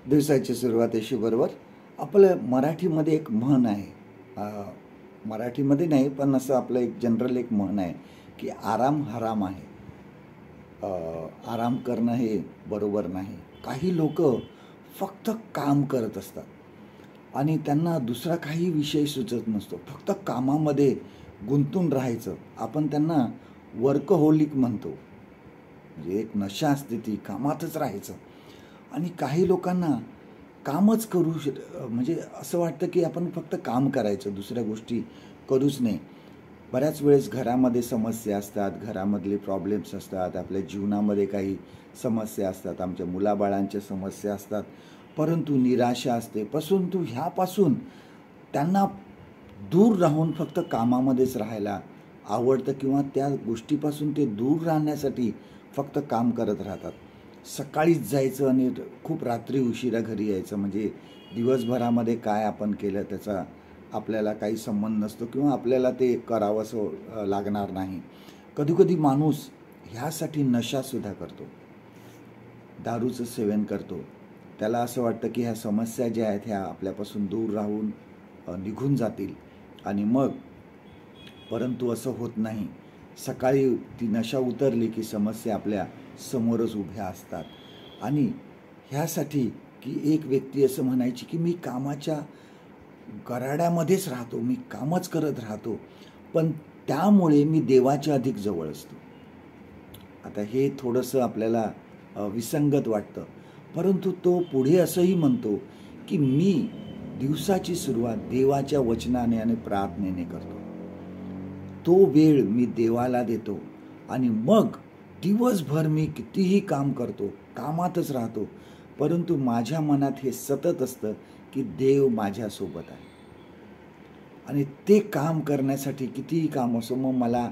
दिवसाची सुरुवातीशी बरोबर आपलं मराठीमध्ये एक म्हण आहे. मराठीमध्ये नाही पण असं आपलं एक जनरल एक म्हण आहे की आराम हराम आहे. आराम करणं हे बरोबर नाही. काही लोक फक्त काम करत असतात आणि त्यांना दुसरा काही विषय सुचत नसतो, फक्त कामामध्ये गुंतून राहायचं. आपण त्यांना वर्कहोलिक म्हणतो, म्हणजे एक नशा असते ती कामातच राहायचं. आणि काही लोकांना कामच म्हणजे असं वाटतं की आपण फक्त काम करायचं, दुसऱ्या गोष्टी करूच नाही. बऱ्याच वेळेस घरामध्ये समस्या असतात, घरामधले प्रॉब्लेम्स असतात, आपल्या जीवनामध्ये काही समस्या असतात, आमच्या मुलाबाळांच्या समस्या असतात, परंतु निराशा असते. परंतु ह्यापासून त्यांना दूर राहून फक्त कामामध्येच राहायला आवडतं किंवा त्या गोष्टीपासून ते दूर राहण्यासाठी फक्त काम करत राहतात. सकाळीच जायचं आणि खूप रात्री उशिरा घरी यायचं, म्हणजे दिवसभरामध्ये काय आपण केलं त्याचा आपल्याला काही संबंध नसतो किंवा आपल्याला ते करावंसं लागणार नाही. कधीकधी माणूस ह्यासाठी नशासुद्धा करतो, दारूचं सेवन करतो. त्याला असं वाटतं की ह्या समस्या ज्या आहेत ह्या आपल्यापासून दूर राहून निघून जातील आणि मग, परंतु असं होत नाही. सकाळी ती नशा उतरली की समस्या आपल्या समोरच उभ्या असतात. आणि ह्यासाठी की एक व्यक्ती असं म्हणायची की मी कामाच्या गराड्यामध्येच राहतो, मी कामच करत राहतो, पण त्यामुळे मी देवाच्या अधिक जवळ असतो. आता हे थोडंसं आपल्याला विसंगत वाटतं, परंतु तो पुढे असंही म्हणतो की मी दिवसाची सुरुवात देवाच्या वचनाने आणि प्रार्थनेने करतो. तो वेळ मी देवाला देतो आणि मग दिवसभर मी कितीही काम करतो, कामातच राहतो, परंतु माझ्या मनात हे सतत असतं की देव माझ्यासोबत आहे. आणि ते काम करण्यासाठी कितीही काम असो मग मला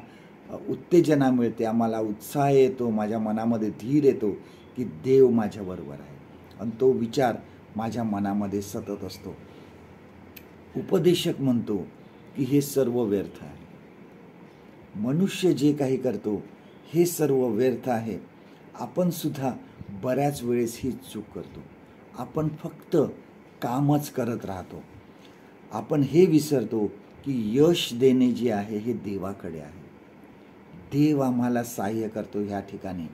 उत्तेजना मिळते, आम्हाला उत्साह येतो, माझ्या मनामध्ये धीर येतो की देव माझ्याबरोबर आहे. आणि तो विचार माझ्या मनामध्ये सतत असतो. उपदेशक म्हणतो की हे सर्व व्यर्थ आहे. मनुष्य जे काही करतो हे सर्व व्यर्थ आहे. आपण सुद्धा बऱ्याच वेळेस ही चूक करतो. आपण फक्त कामच करत राहतो. आपण हे विसरतो की यश देणे जे आहे हे देवाकडे आहे. देव आम्हाला सहाय्य करतो ह्या ठिकाणी,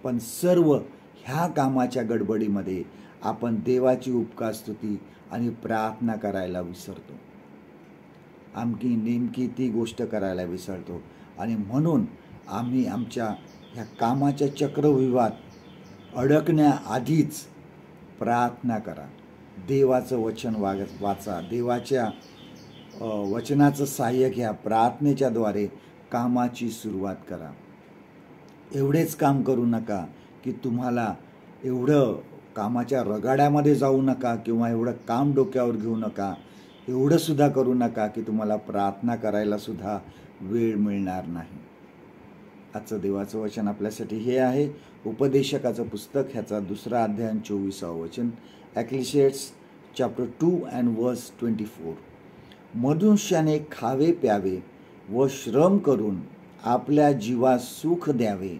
पण सर्व ह्या कामाच्या गडबडीमध्ये आपण देवाची उपकार स्तुती आणि प्रार्थना करायला विसरतो. नेमकी ती गोष्ट करायला विसरतो आणि म्हणून आम्ही आमच्या ह्या कामाच्या चक्रव्यूहात अडकण्याआधीच प्रार्थना करा, देवाचं वचन वाचा, देवाच्या वचनाचं सहाय्य घ्या, प्रार्थनेच्या द्वारे कामाची सुरुवात करा. एवढेच काम करू नका की तुम्हाला एवढं कामाच्या रगाड्यामध्ये जाऊ नका किंवा एवढं काम डोक्यावर घेऊ नका. एवढं सुद्धा करू नका की तुम्हाला प्रार्थना करायला सुद्धा वेळ मिळणार नाही. आजचं देवाचं वचन आपल्यासाठी हे आहे, उपदेशकाचं पुस्तक ह्याचा 2 अध्याय 24 वचन, एक्लेसियास्tes चॅप्टर 2 and verse 24. मनुष्याने खावे प्यावे व श्रम करून आपल्या जीवास सुख द्यावे,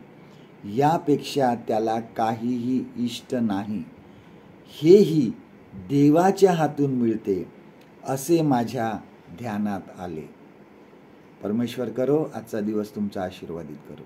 यापेक्षा त्याला काहीही इष्ट नाही. हेही देवाच्या हातून मिळते असे माझ्या ध्यानात आले. परमेश्वर करो आजचा दिवस तुमचा आशीर्वादित करो.